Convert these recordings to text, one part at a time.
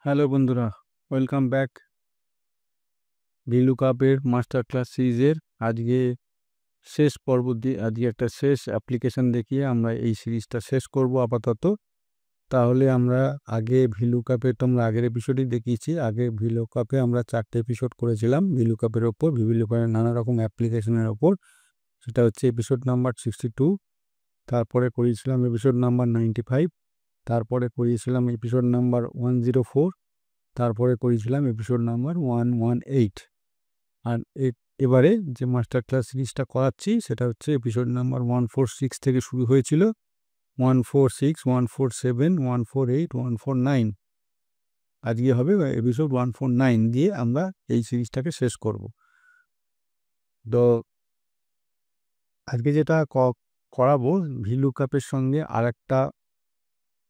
Hello বন্ধুরা, welcome back ভিলুকাপের master class সিরিজের আজকে শেষ পর্ব দিয়ে আজকে একটা শেষ অ্যাপ্লিকেশন দেখিয়ে আমরা এই সিরিজটা শেষ করব আপাতত। তাহলে আমরা আগে ভিলুকাপে তোমরা আগের এপিসোডই দেখিয়েছি। আগে ভিলুকাপে আমরা 4টে এপিসোড করেছিলাম ভিলুকাপের ওপর, ভিলুকাপের নানা রকম অ্যাপ্লিকেশনের ওপর। সেটা হচ্ছে এপিসোড নাম্বার 62, তারপরে করিয়েছিলাম এপিসোড নাম্বার 95, তারপরে করিয়েছিলাম এপিসোড নাম্বার 104, তারপরে করেছিলাম এপিসোড নাম্বার 118। আর এবারে যে মাস্টার ক্লাস সিরিজটা করাচ্ছি সেটা হচ্ছে এপিসোড নাম্বার 146 থেকে শুরু হয়েছিল। 146, 147, 148, 149, আজকে হবে এপিসোড 149 দিয়ে আমরা এই সিরিজটাকে শেষ করব। তো আজকে যেটা করাবো ভিলুকাপের সঙ্গে আর একটা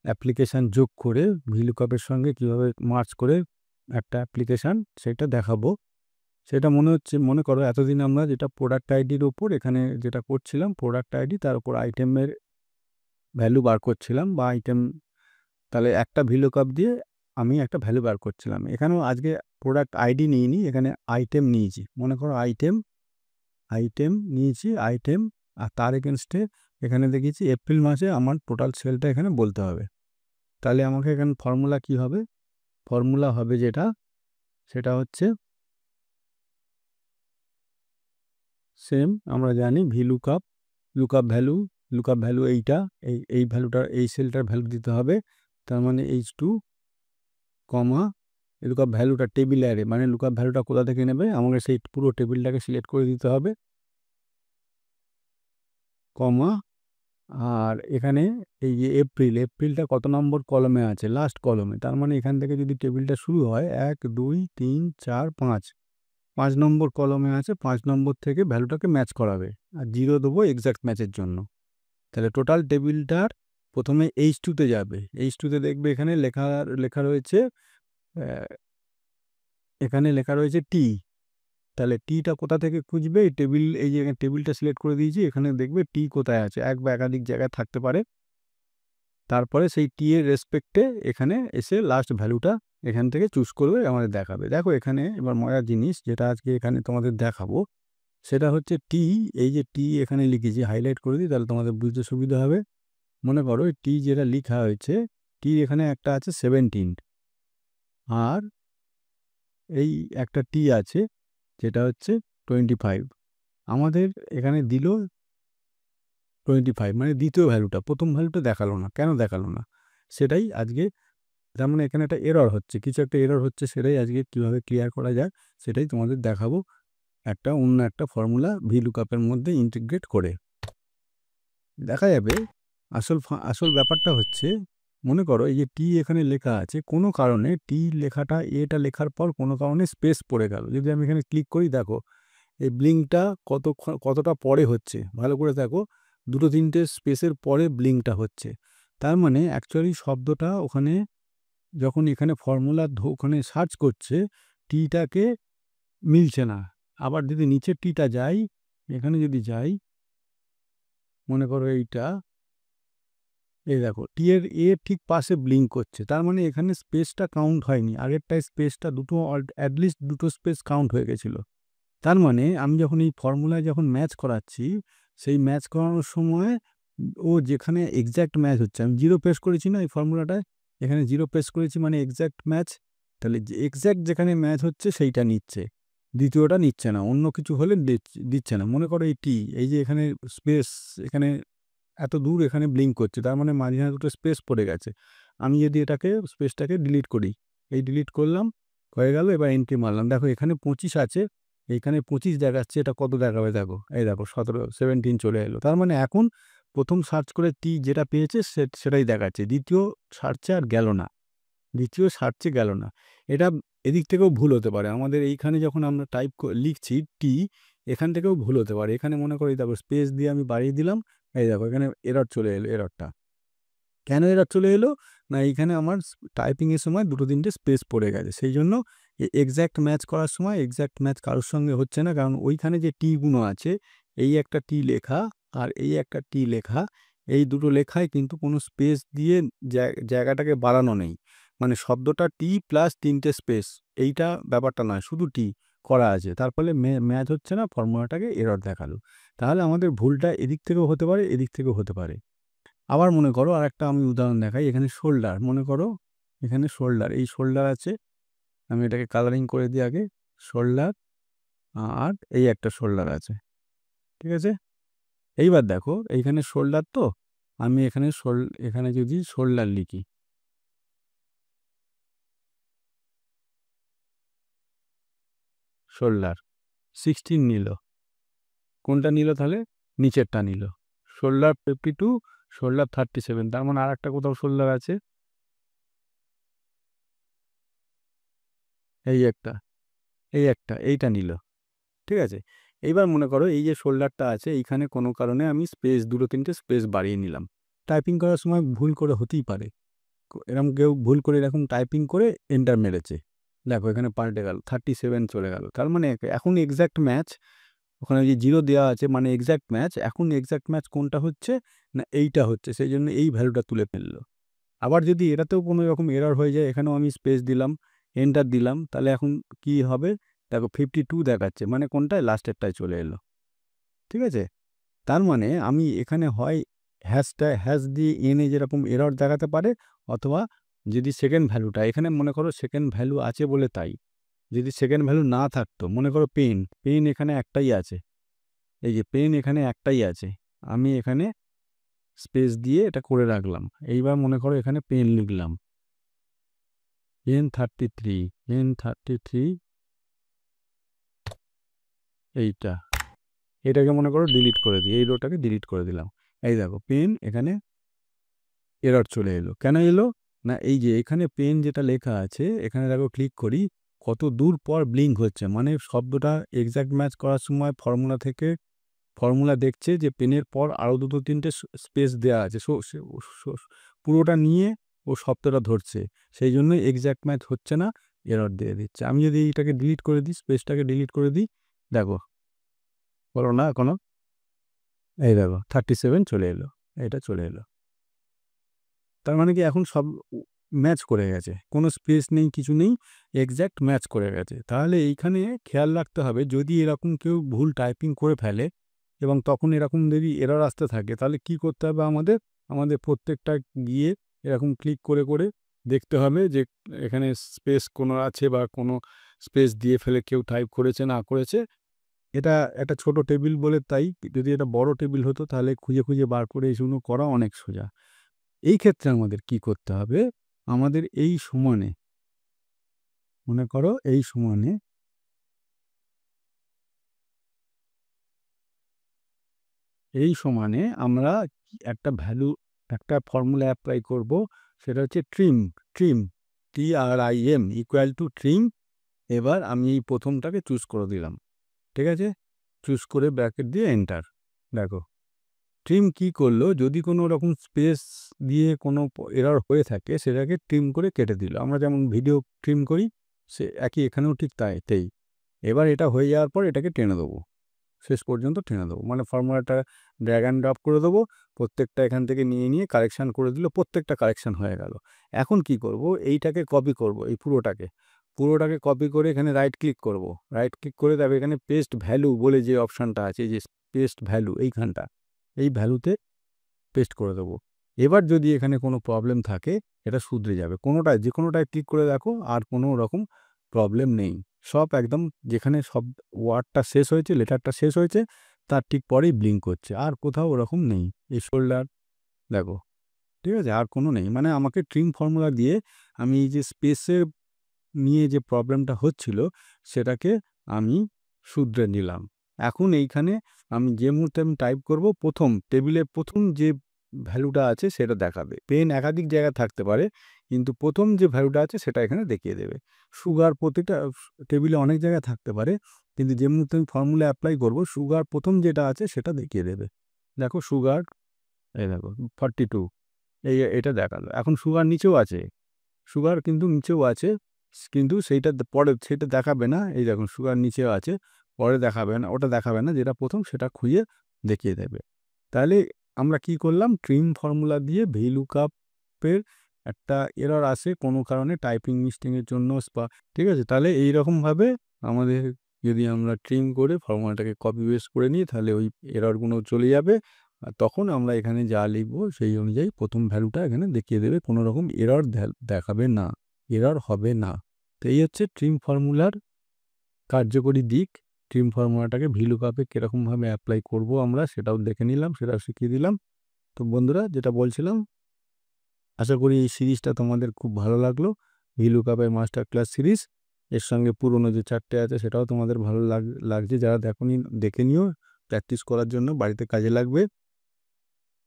অ্যাপ্লিকেশান যোগ করে ভিলুকাপের সঙ্গে কীভাবে মার্চ করে একটা অ্যাপ্লিকেশান সেটা দেখাবো। সেটা মনে করো এতদিন আমরা যেটা প্রোডাক্ট আইডির ওপর এখানে যেটা করছিলাম, প্রোডাক্ট আইডি তার উপর আইটেমের ভ্যালু বার করছিলাম বা আইটেম, তাহলে একটা ভিলুকাপ দিয়ে আমি একটা ভ্যালু বার করছিলাম। এখানেও আজকে প্রোডাক্ট আইডি নিইনি, এখানে আইটেম নিয়েছি। মনে করো আইটেম নিয়েছি, আইটেম, আর তার এগেনস্টে এখানে দেখিয়েছি এপ্রিল মাসে আমার টোটাল সেলটা এখানে বলতে হবে। তাহলে আমাকে এখানে ফর্মুলা কি হবে? ফর্মুলা হবে যেটা, সেটা হচ্ছে সেম আমরা জানি লুকআপ ভ্যালু এইটা, এই ভ্যালুটার এই সেলটার ভ্যালু দিতে হবে। তার মানে H2 কমা লুকআপ ভ্যালুটা টেবিল অ্যারে, মানে লুকআপ ভ্যালুটা কোথা থেকে নেবে আমাকে সেই পুরো টেবিলটাকে সিলেক্ট করে দিতে হবে, কমা। আর এখানে এই যে এপ্রিলটা কত নম্বর কলমে আছে? লাস্ট কলমে। তার মানে এখান থেকে যদি টেবিলটা শুরু হয় 1 2 3 4 5 নম্বর কলমে আছে, 5 নম্বর থেকে ভ্যালুটাকে ম্যাচ করাবে, আর 0 দেবো এক্স্যাক্ট ম্যাচের জন্য। তাহলে টোটাল টেবিলটার প্রথমে H2-তে যাবে। H2-তে দেখবে এখানে লেখা রয়েছে, এখানে লেখা রয়েছে টি। তাহলে টিটা কোথা থেকে খুঁজবে? এই যে টেবিলটা সিলেক্ট করে দিয়েছি, এখানে দেখবে টি কোথায় আছে, এক বা একাধিক জায়গায় থাকতে পারে। তারপরে সেই টি এর রেসপেক্টে এখানে এসে লাস্ট ভ্যালুটা এখান থেকে চুজ করবে, আমাদের দেখাবে। দেখো এখানে এবার মজার জিনিস যেটা আজকে এখানে তোমাদের দেখাবো সেটা হচ্ছে টি। এই যে টি এখানে লিখেছি, হাইলাইট করে দিই তাহলে তোমাদের বুঝতে সুবিধা হবে। মনে করো টি যেটা লেখা হয়েছে, টি এখানে একটা আছে 17, আর এই একটা টি আছে যেটা হচ্ছে 25। আমাদের এখানে দিল 25, মানে দ্বিতীয় ভ্যালুটা, প্রথম ভ্যালুটা দেখালো না। কেন দেখালো না সেটাই আজকে, তার মানে এখানে একটা এরর হচ্ছে, কিছু একটা এরর হচ্ছে, সেটাই আজকে কীভাবে ক্লিয়ার করা যায় সেটাই তোমাদের দেখাবো অন্য একটা ফর্মুলা ভিলুকাপের মধ্যে ইন্টিগ্রেট করে। দেখা যাবে আসল ব্যাপারটা হচ্ছে, মনে করো এই যে টি এখানে লেখা আছে, কোনো কারণে টি লেখাটা এটা লেখার পর কোনো কারণে স্পেস পড়ে গেল। যদি আমি এখানে ক্লিক করি, দেখো এই ব্লিঙ্কটা কতটা পরে হচ্ছে, ভালো করে দেখো, 2-3টে স্পেসের পরে ব্লিঙ্কটা হচ্ছে। তার মানে অ্যাকচুয়ালি শব্দটা ওখানে যখন এখানে ফর্মুলা ওখানে সার্চ করছে টিটাকে মিলছে না। আবার যদি নিচের টিটা যাই, এখানে যদি যাই, মনে করো এইটা, এই দেখো টি এর ঠিক পাশে ব্লিঙ্ক করছে। তার মানে এখানে স্পেসটা কাউন্ট হয়নি, আগেরটায় স্পেসটা অ্যাটলিস্ট দুটো স্পেস কাউন্ট হয়ে গেছিলো। তার মানে আমি যখন এই ফর্মুলায় যখন ম্যাচ করাচ্ছি, সেই ম্যাচ করানোর সময় ও যেখানে এক্স্যাক্ট ম্যাচ হচ্ছে, আমি 0 প্রেস করেছি না এই ফর্মুলাটায়, এখানে 0 প্রেস করেছি মানে এক্স্যাক্ট ম্যাচ। তাহলে এক্স্যাক্ট যেখানে ম্যাচ হচ্ছে সেইটা নিচ্ছে, দ্বিতীয়টা নিচ্ছে না। অন্য কিছু হলে দিচ্ছে না। মনে করো এই টি, এই যে এখানে স্পেস, এখানে এত দূর এখানে ব্লিঙ্ক করছে, তার মানে মাঝখানে দুটো স্পেস পড়ে গেছে। আমি যদি স্পেসটাকে ডিলিট করি, এই ডিলিট করলাম, হয়ে গেল। এবার এন্ট্রি মারলাম, দেখো এখানে 25 আছে, এইখানে 25 দেখাচ্ছে, এটা কত দেখাবে দেখো, এই দেখো 17 চলে এলো। তার মানে এখন প্রথম সার্চ করে টি যেটা পেয়েছে সেটাই দেখাচ্ছে, দ্বিতীয় সার্চে আর গেল না, এটা এদিক থেকেও ভুল হতে পারে। আমাদের এইখানে যখন আমরা লিখছি টি, এখান থেকেও ভুল হতে পারে। এখানে মনে করি দেখো স্পেস দিয়ে আমি বাড়িয়ে দিলাম, এই দেখো এখানে এরর চলে এলো। এররটা কেন এরর চলে এলো? না এইখানে আমার টাইপিংয়ের সময় 2-3টে স্পেস পড়ে গেছে, সেই জন্য এক্স্যাক্ট ম্যাচ করার সময় এক্স্যাক্ট ম্যাচ কারোর সঙ্গে হচ্ছে না। কারণ ওইখানে যে টিগুলো আছে, এই একটা টি লেখা আর এই একটা টি লেখা, এই দুটো লেখায় কিন্তু কোনো স্পেস দিয়ে জায়গাটাকে বাড়ানো নেই। মানে শব্দটা টি প্লাস 3টে স্পেস, এইটা ব্যাপারটা নয়, শুধু টি করা আছে, তার ফলে ম্যাচ হচ্ছে না, ফর্মুলাটাকে এরর দেখালো। তাহলে আমাদের ভুলটা এদিক থেকেও হতে পারে, এদিক থেকেও হতে পারে। আবার মনে করো আরেকটা আমি উদাহরণ দেখাই, এখানে শোল্ডার, মনে করো এখানে শোল্ডার, এই শোল্ডার আছে, আমি এটাকে কালারিং করে দিই আগে, শোল্ডার, আর এই একটা শোল্ডার আছে, ঠিক আছে। এইবার দেখো এইখানে শোল্ডার, তো আমি এখানে যদি শোল্ডার লিখি, শোল্ডার 16 নিল, কোনটা নিল তাহলে, নিচেরটা নিল, শোল্ডার 52, শোল্ডার 37, তার মানে আর একটা কোথাও শোল্ডার আছে, এই একটা, এইটা নিল, ঠিক আছে। এইবার মনে করো এই যে শোল্ডারটা আছে, এইখানে কোনো কারণে আমি স্পেস 2-3টে স্পেস বাড়িয়ে নিলাম, টাইপিং করার সময় ভুল করে হতেই পারে, এরকম কেউ ভুল করে এরকম টাইপিং করে এন্টার মেরেছে, দেখো এখানে পাল্টে গেল, 37 চলে গেল, তার মানে এখন এক্স্যাক্ট ম্যাচ, ওখানে যে 0 দেওয়া আছে মানে এক্স্যাক্ট ম্যাচ, এখন এক্স্যাক্ট ম্যাচ কোনটা হচ্ছে না এইটা হচ্ছে, সেই জন্য এই ভ্যালুটা তুলে ফেললো। আবার যদি এটাতেও কোনো রকম এরর হয়ে যায়, এখানেও আমি স্পেস দিলাম, এন্টার দিলাম, তাহলে এখন কি হবে, দেখো 52 দেখাচ্ছে, মানে কোনটায়, লাস্টেরটায় চলে এলো, ঠিক আছে। তার মানে আমি এখানে হয় হ্যাশ দিয়ে এনে যেরকম এরর দেখাতে পারে, অথবা যদি সেকেন্ড ভ্যালুটা, এখানে মনে করো সেকেন্ড ভ্যালু আছে বলে তাই, যদি সেকেন্ড ভ্যালু না থাকতো, মনে করো পেন এখানে একটাই আছে, এই যে পেন এখানে একটাই আছে, আমি এখানে স্পেস দিয়ে এটা করে রাখলাম, এইবার মনে করো এখানে পেন লিখলাম, পেন 33, এইটা, এটাকে মনে করো ডিলিট করে দিই, এই রোটাকে ডিলিট করে দিলাম, এই দেখো পেন এখানে এরর চলে এলো, কেন এলো না, এই যে এখানে পেন যেটা লেখা আছে, এখানে দেখো ক্লিক করি, কত দূর পর ব্লিঙ্ক হচ্ছে, মানে শব্দটা এক্স্যাক্ট ম্যাচ করার সময় ফর্মুলা দেখছে যে পেনের পর আরও 2-3টে স্পেস দেওয়া আছে, পুরোটা নিয়ে ও শব্দটা ধরছে, সেই জন্য এক্স্যাক্ট ম্যাচ হচ্ছে না, এরর দিয়ে দিচ্ছে। আমি যদি এইটাকে ডিলিট করে দিই, স্পেসটাকে ডিলিট করে দিই, দেখো বলো না এখনো, এই দেখো 37 চলে এলো, এটা চলে এলো, তার মানে কি এখন সব ম্যাচ করে গেছে, কোনো স্পেস নেই, কিছু নেই, এক্স্যাক্ট ম্যাচ করে গেছে। তাহলে এইখানে খেয়াল রাখতে হবে, যদি এরকম কেউ ভুল টাইপিং করে ফেলে এবং তখন এরকম যদি এরর আসতে থাকে, তাহলে কি করতে হবে, আমাদের প্রত্যেকটা গিয়ে এরকম ক্লিক করে করে দেখতে হবে যে এখানে স্পেস কোনো আছে বা কোনো স্পেস দিয়ে ফেলে কেউ টাইপ করেছে না করেছে। এটা একটা ছোট টেবিল বলে তাই, যদি এটা বড় টেবিল হতো তাহলে খুঁজে খুঁজে বার করে এইগুলো করা অনেক সোজা। এই ক্ষেত্রে আমাদের কি করতে হবে, আমাদের এই সমানে, মনে করো এই সমানে, আমরা একটা ভ্যালু, একটা ফর্মুলা অ্যাপ্লাই করব, সেটা হচ্ছে trim, TRIM equal to trim. এবার আমি এই প্রথমটাকে চুজ করে দিলাম, ঠিক আছে, চুজ করে ব্র্যাকেট দিয়ে এন্টার, দেখো ট্রিম কি করলো, যদি কোনো রকম স্পেস দিয়ে কোনো এরর হয়ে থাকে সেটাকে ট্রিম করে কেটে দিল, আমরা যেমন ভিডিও ট্রিম করি সে একই এখানেও ঠিক তাই। এবার এটা হয়ে যাওয়ার পর এটাকে টেনে দেবো, শেষ পর্যন্ত টেনে দেবো, মানে ফর্মুলাটা ড্র্যাগ অ্যান্ড ড্রপ করে দেবো, প্রত্যেকটা এখান থেকে নিয়ে কারেকশান করে দিল, প্রত্যেকটা কারেকশান হয়ে গেল। এখন কি করব, এইটাকে কপি করব, এই পুরোটাকে কপি করে এখানে রাইট ক্লিক করব, রাইট ক্লিক করে তবে এখানে পেস্ট ভ্যালু বলে যে অপশানটা আছে, যে পেস্ট ভ্যালু, এইখানটা এই ভ্যালুতে পেস্ট করে দেবো। এবার যদি এখানে কোনো প্রবলেম থাকে এটা শুধরে যাবে, যে কোনোটায় ক্লিক করে দেখো, আর কোনো রকম প্রবলেম নেই, সব একদম যেখানে সব ওয়ার্ডটা শেষ হয়েছে, লেটারটা শেষ হয়েছে, তার ঠিক পরেই ব্লিঙ্ক করছে, আর কোথাও ওরকম নেই, এই শোল্ডার দেখো, ঠিক আছে, আর কোনো নেই, মানে আমাকে ট্রিম ফর্মুলা দিয়ে আমি এই যে স্পেসে নিয়ে যে প্রবলেমটা হচ্ছিল সেটাকে আমি শুধরে নিলাম। এখন এইখানে আমি যে মুহূর্তে আমি টাইপ করব, টেবিলের প্রথম যে ভ্যালুটা আছে সেটা দেখাবে, পেন একাধিক জায়গায় থাকতে পারে, কিন্তু প্রথম যে ভ্যালুটা আছে সেটা এখানে দেখিয়ে দেবে। সুগার প্রত্যেকটা টেবিলে অনেক জায়গায় থাকতে পারে, কিন্তু যে মুহূর্তে আমি ফর্মুলা অ্যাপ্লাই করব, সুগার প্রথম যেটা আছে সেটা দেখিয়ে দেবে, দেখো সুগার, এই দেখো 42, এটা দেখালো। এখন সুগার নিচেও আছে, সুগার কিন্তু নিচেও আছে, কিন্তু সেটা দেখাবে না, এই দেখুন সুগার নিচেও আছে, পরে দেখাবে না, ওটা দেখাবে না, যেটা প্রথম সেটা খুঁজে দেখিয়ে দেবে। তাহলে আমরা কি করলাম, ট্রিম ফর্মুলা দিয়ে VLOOKUP-এর একটা এরর আসে কোনো কারণে টাইপিং মিস্টেকের জন্য ঠিক আছে? তাহলে এইরকমভাবে আমাদের যদি আমরা ট্রিম করে ফর্মুলাটাকে কপি পেস্ট করে নিই তাহলে ওই এররগুলো চলে যাবে। আর তখন আমরা এখানে যা লিখবো সেই অনুযায়ী প্রথম ভ্যালুটা এখানে দেখিয়ে দেবে। কোনো রকম এরর দেখাবে না, এরর হবে না। তো এই হচ্ছে ট্রিম ফর্মুলার কার্যকরী দিক। ট্রিম ফর্মুলাটাকে ভিলুকআপে কীরকমভাবে অ্যাপ্লাই করব আমরা সেটাও দেখে নিলাম, সেটাও শিখিয়ে দিলাম। তো বন্ধুরা যেটা বলছিলাম, আশা করি এই সিরিজটা তোমাদের খুব ভালো লাগলো। ভিলুকআপের মাস্টার ক্লাস সিরিজ, এর সঙ্গে পুরনো যে 4টে আছে সেটাও তোমাদের ভালো লাগছে। যারা দেখোনি দেখে নিও, প্র্যাকটিস করার জন্য বাড়িতে কাজে লাগবে।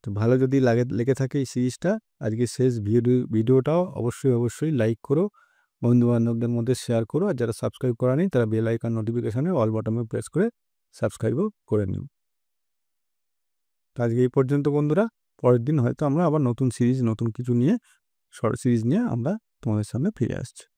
তো ভালো যদি লেগে থাকে এই সিরিজটা, আজকে শেষ ভিডিওটাও অবশ্যই লাইক করো, বন্ধুবান্ধবদের মধ্যে শেয়ার করো। আর যারা সাবস্ক্রাইব করা নেই তারা বেল আইকন নোটিফিকেশানে অল বাটনে প্রেস করে সাবস্ক্রাইবও করে নিও। তো আজকে এই পর্যন্ত বন্ধুরা, পরের দিন হয়তো আমরা আবার নতুন সিরিজ, নতুন কিছু নিয়ে, শর্ট সিরিজ নিয়ে আমরা তোমাদের সামনে ফিরে আসছি।